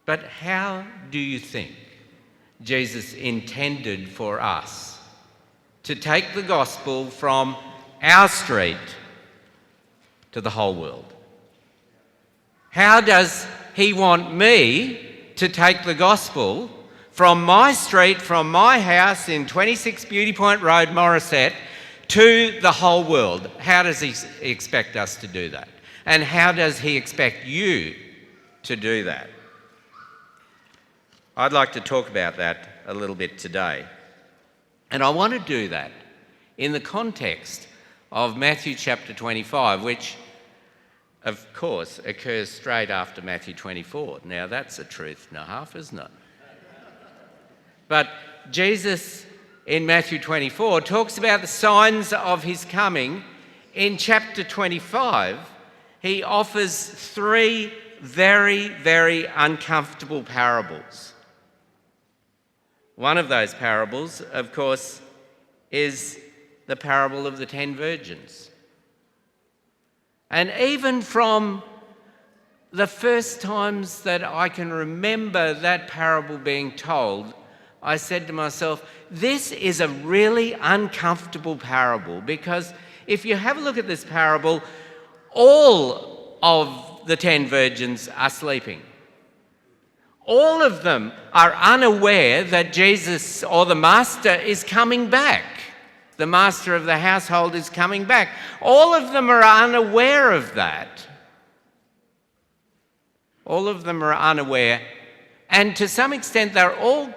But how do you think Jesus intended for us to take the gospel from our street to the whole world? How does he want me to take the gospel from my street, from my house in 26 Beauty Point Road, Morisset, to the whole world? How does he expect us to do that? And how does he expect you to do that? I'd like to talk about that a little bit today. And I want to do that in the context of Matthew chapter 25, which, of course, occurs straight after Matthew 24. Now, that's a truth and a half, isn't it? But Jesus, in Matthew 24, talks about the signs of his coming. In chapter 25, he offers three very, very uncomfortable parables. One of those parables, of course, is the parable of the 10 virgins. And even from the first times that I can remember that parable being told, I said to myself, this is a really uncomfortable parable, because if you have a look at this parable, all of the 10 virgins are sleeping. All of them are unaware that Jesus, or the master, is coming back. The master of the household is coming back. All of them are unaware of that. All of them are unaware. And to some extent, they're all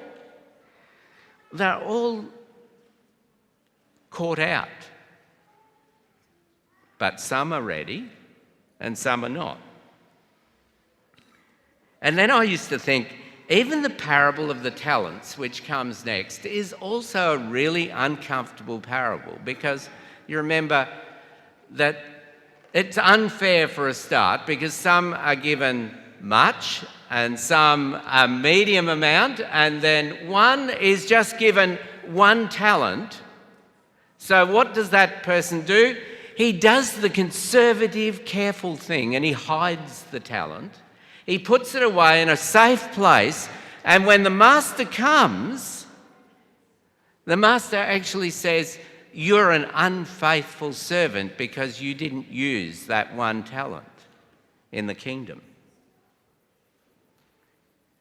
caught out. But some are ready and some are not. And then I used to think, even the parable of the talents, which comes next, is also a really uncomfortable parable, because you remember that it's unfair for a start, because some are given much and some a medium amount, and then one is just given 1 talent. So what does that person do? He does the conservative, careful thing, and he hides the talent. He puts it away in a safe place, and when the master comes, the master actually says, you're an unfaithful servant because you didn't use that 1 talent in the kingdom.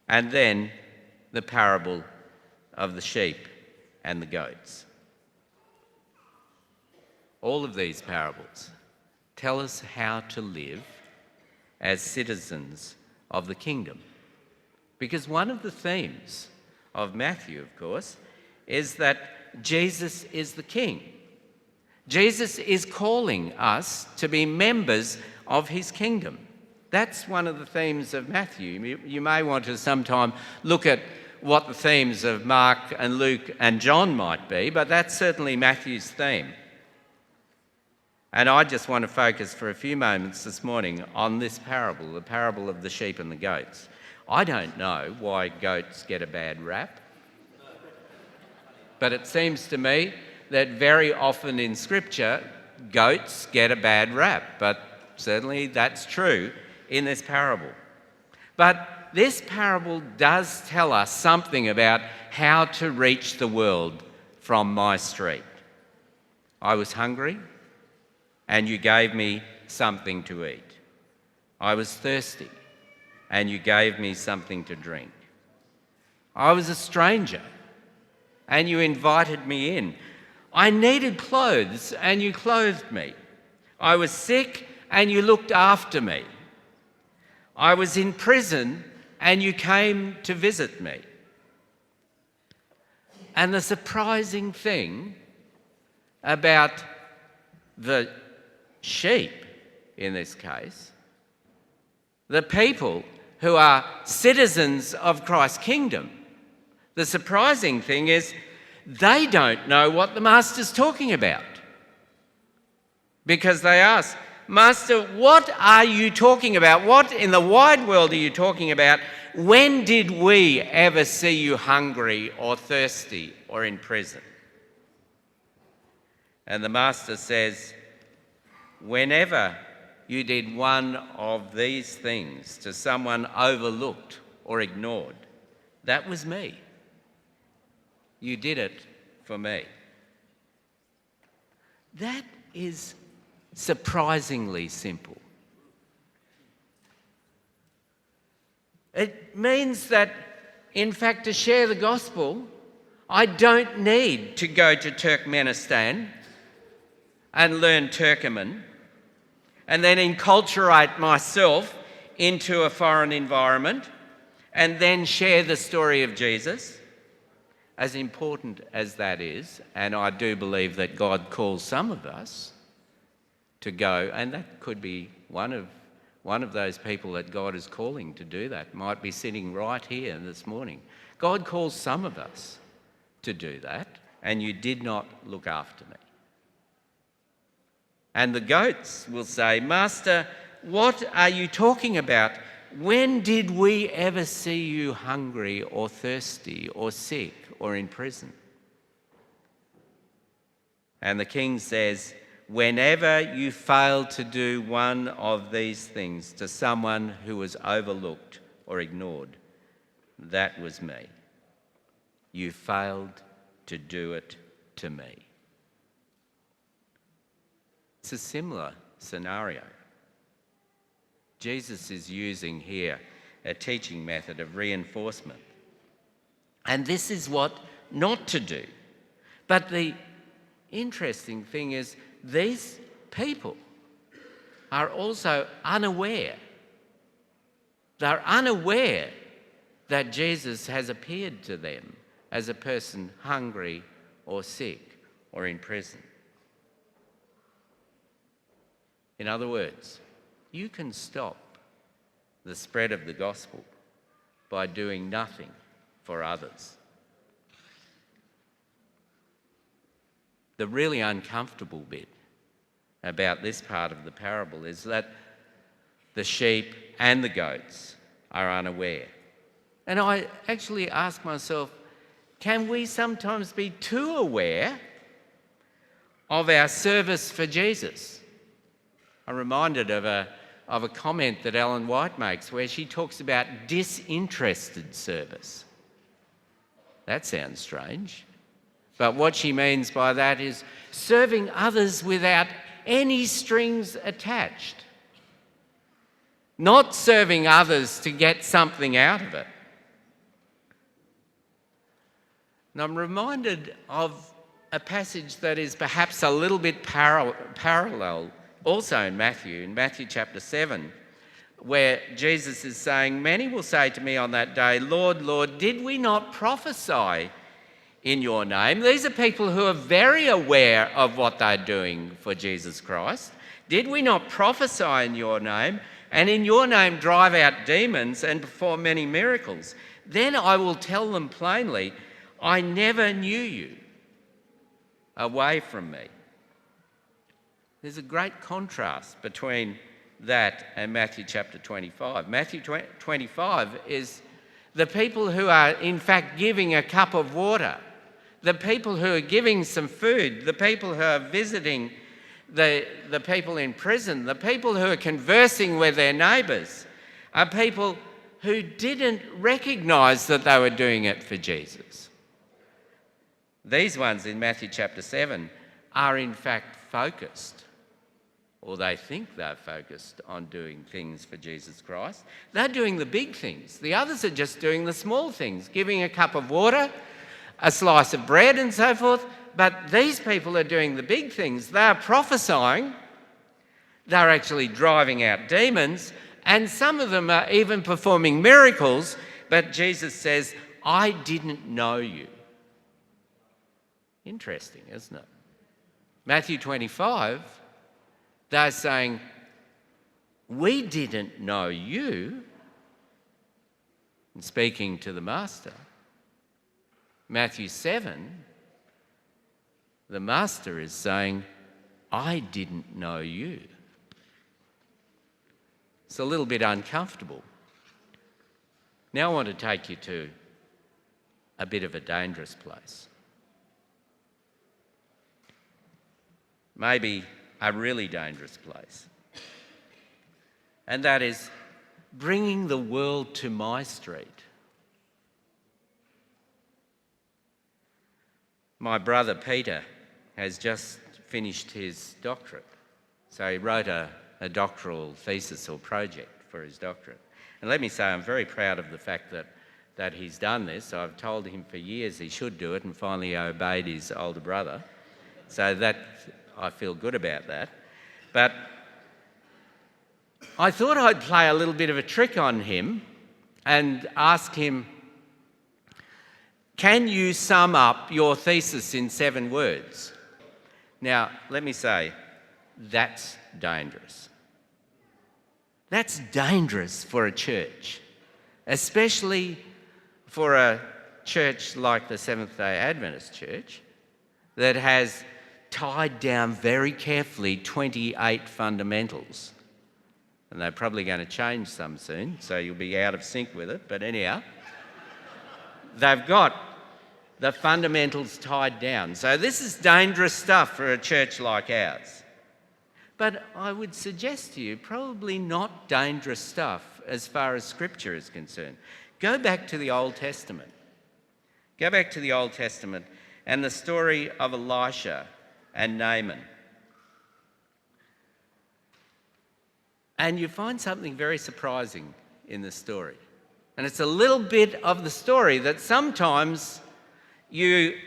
And then the parable of the sheep and the goats. All of these parables tell us how to live as citizens of the kingdom. Because one of the themes of Matthew, of course, is that Jesus is the king. Jesus is calling us to be members of his kingdom. That's one of the themes of Matthew. You may want to sometime look at what the themes of Mark and Luke and John might be, but that's certainly Matthew's theme. And I just want to focus for a few moments this morning on this parable, the parable of the sheep and the goats. I don't know why goats get a bad rap, but it seems to me that very often in Scripture, goats get a bad rap, but certainly that's true in this parable. But this parable does tell us something about how to reach the world from my street. I was hungry, and you gave me something to eat. I was thirsty, and you gave me something to drink. I was a stranger, and you invited me in. I needed clothes, and you clothed me. I was sick, and you looked after me. I was in prison, and you came to visit me. And the surprising thing about the sheep, in this case, the people who are citizens of Christ's kingdom, the surprising thing is they don't know what the master's talking about. Because they ask, Master, what are you talking about? What in the wide world are you talking about? When did we ever see you hungry or thirsty or in prison? And the master says, whenever you did one of these things to someone overlooked or ignored. That was me. You did it for me. That is surprisingly simple. It means that, in fact, to share the gospel, I don't need to go to Turkmenistan and learn Turkmen and then enculturate myself into a foreign environment and then share the story of Jesus. As important as that is, and I do believe that God calls some of us to go, and that could be one of those people that God is calling to do that, might be sitting right here this morning. God calls some of us to do that, and you did not look after me. And the goats will say, Master, what are you talking about? When did we ever see you hungry or thirsty or sick or in prison? And the king says, whenever you failed to do one of these things to someone who was overlooked or ignored, that was me. You failed to do it to me. It's a similar scenario. Jesus is using here a teaching method of reinforcement. And this is what not to do. But the interesting thing is these people are also unaware. They're unaware that Jesus has appeared to them as a person hungry or sick or in prison. In other words, you can stop the spread of the gospel by doing nothing for others. The really uncomfortable bit about this part of the parable is that the sheep and the goats are unaware. And I actually ask myself, can we sometimes be too aware of our service for Jesus? I'm reminded of a comment that Ellen White makes where she talks about disinterested service. That sounds strange. But what she means by that is serving others without any strings attached. Not serving others to get something out of it. And I'm reminded of a passage that is perhaps a little bit parallel also in Matthew chapter 7, where Jesus is saying, many will say to me on that day, Lord, Lord, did we not prophesy in your name? These are people who are very aware of what they're doing for Jesus Christ. Did we not prophesy in your name, and in your name drive out demons and perform many miracles? Then I will tell them plainly, I never knew you. Away from me. There's a great contrast between that and Matthew chapter 25. Matthew 25 is the people who are in fact giving a cup of water, the people who are giving some food, the people who are visiting the people in prison, the people who are conversing with their neighbours, are people who didn't recognise that they were doing it for Jesus. These ones in Matthew chapter 7 are in fact focused, or they think they're focused on doing things for Jesus Christ. They're doing the big things. The others are just doing the small things, giving a cup of water, a slice of bread and so forth. But these people are doing the big things. They're prophesying. They're actually driving out demons. And some of them are even performing miracles. But Jesus says, I didn't know you. Interesting, isn't it? Matthew 25, they're saying, we didn't know you, and speaking to the master. Matthew 7, the master is saying, I didn't know you. It's a little bit uncomfortable. Now I want to take you to a bit of a dangerous place. Maybe a really dangerous place. And that is bringing the world to my street My brother Peter has just finished his doctorate. So he wrote a doctoral thesis or project for his doctorate. And let me say, I'm very proud of the fact that he's done this. I've told him for years he should do it, and finally he obeyed his older brother. So that, I feel good about that. But I thought I'd play a little bit of a trick on him and ask him, can you sum up your thesis in 7 words? Now, let me say, that's dangerous. That's dangerous for a church, especially for a church like the Seventh-day Adventist Church that has tied down very carefully 28 fundamentals. And they're probably going to change some soon, so you'll be out of sync with it. But anyhow, they've got the fundamentals tied down. So this is dangerous stuff for a church like ours. But I would suggest to you, probably not dangerous stuff as far as Scripture is concerned. Go back to the Old Testament. Go back to the Old Testament and the story of Elisha and Naaman. And you find something very surprising in the story. And it's a little bit of the story that sometimes you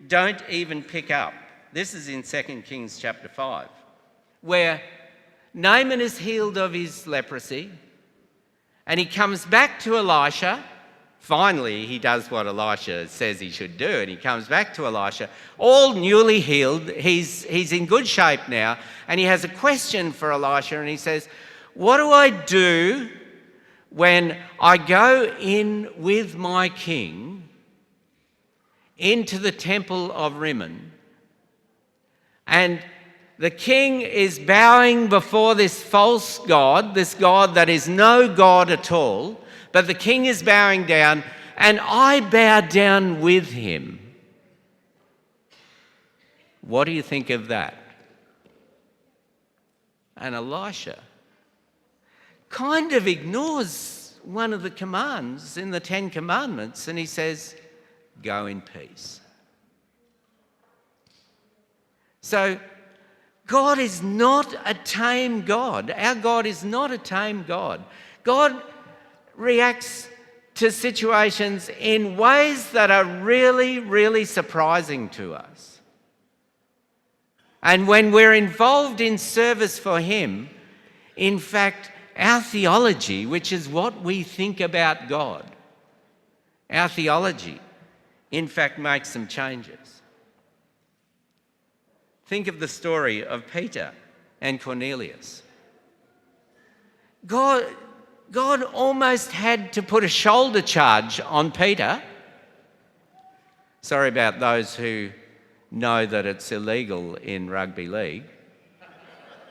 don't even pick up. This is in 2 Kings chapter 5, where Naaman is healed of his leprosy, and he comes back to Elisha. Finally, he does what Elisha says he should do, and he comes back to Elisha, all newly healed. He's in good shape now, and he has a question for Elisha, and he says, what do I do when I go in with my king into the temple of Rimmon, and the king is bowing before this false god, this god that is no god at all, but the king is bowing down, and I bow down with him. What do you think of that? And Elisha kind of ignores one of the commands in the 10 Commandments, and he says, go in peace. So God is not a tame God. Our God is not a tame God. God reacts to situations in ways that are really, really surprising to us. And when we're involved in service for him, in fact, our theology, which is what we think about God, our theology, in fact, makes some changes. Think of the story of Peter and Cornelius. God almost had to put a shoulder charge on Peter. Sorry about those who know that it's illegal in rugby league.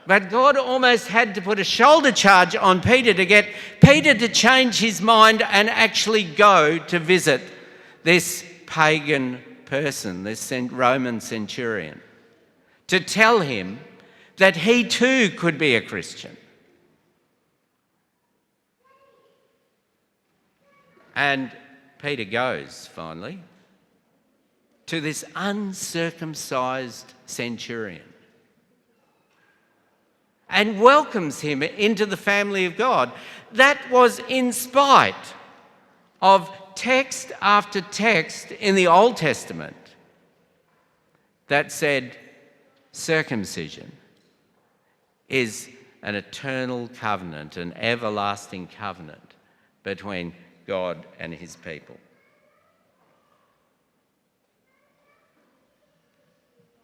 But God almost had to put a shoulder charge on Peter to get Peter to change his mind and actually go to visit this pagan person, this Roman centurion, to tell him that he too could be a Christian. And Peter goes, finally, to this uncircumcised centurion and welcomes him into the family of God. That was in spite of text after text in the Old Testament that said circumcision is an eternal covenant, an everlasting covenant between God and his people.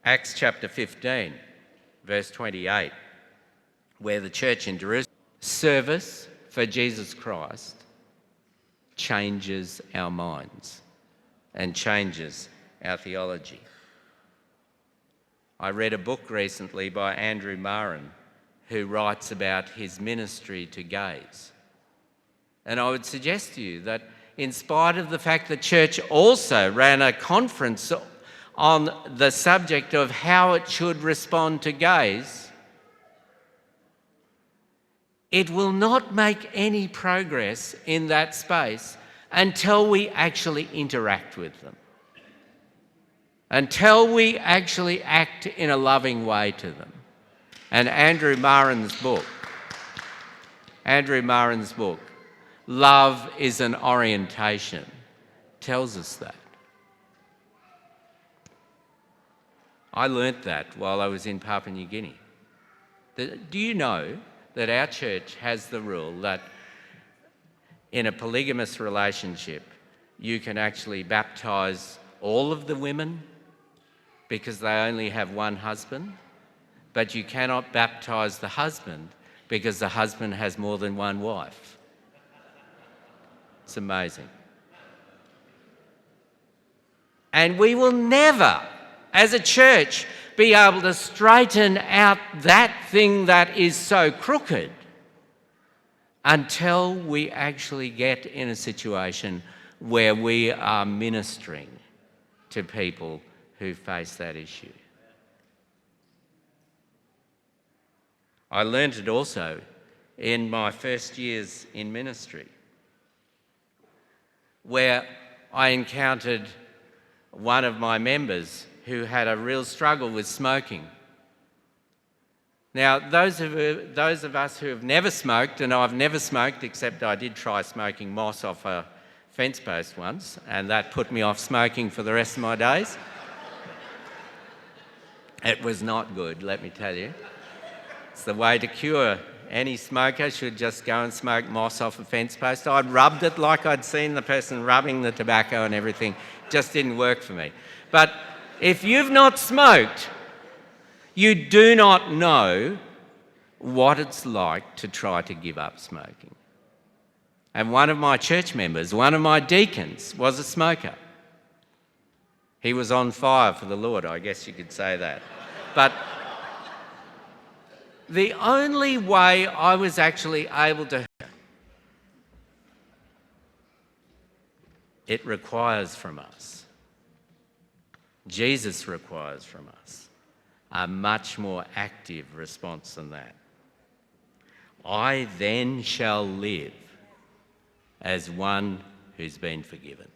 Acts chapter 15, verse 28, where the church in Jerusalem, service for Jesus Christ changes our minds and changes our theology. I read a book recently by Andrew Marin, who writes about his ministry to gays. And I would suggest to you that in spite of the fact the church also ran a conference on the subject of how it should respond to gays, it will not make any progress in that space until we actually interact with them. until we actually act in a loving way to them. And Andrew Murren's book, Love is an Orientation, tells us that. I learnt that while I was in Papua New Guinea. Do you know that our church has the rule that in a polygamous relationship, you can actually baptise all of the women because they only have one husband, but you cannot baptise the husband because the husband has more than one wife? It's amazing. And we will never, as a church, be able to straighten out that thing that is so crooked until we actually get in a situation where we are ministering to people who face that issue. I learned it also in my first years in ministry, where I encountered one of my members who had a real struggle with smoking. Now, those of us who have never smoked, and I've never smoked except I did try smoking moss off a fence post once, and that put me off smoking for the rest of my days. It was not good, let me tell you. It's the way to cure any smoker, should just go and smoke moss off a fence post. I'd rubbed it like I'd seen the person rubbing the tobacco and everything. Just didn't work for me. But if you've not smoked, you do not know what it's like to try to give up smoking. And one of my church members, one of my deacons, was a smoker. He was on fire for the Lord, I guess you could say that. But the only way I was actually able to... It requires from us, Jesus requires from us, a much more active response than that. I then shall live as one who's been forgiven.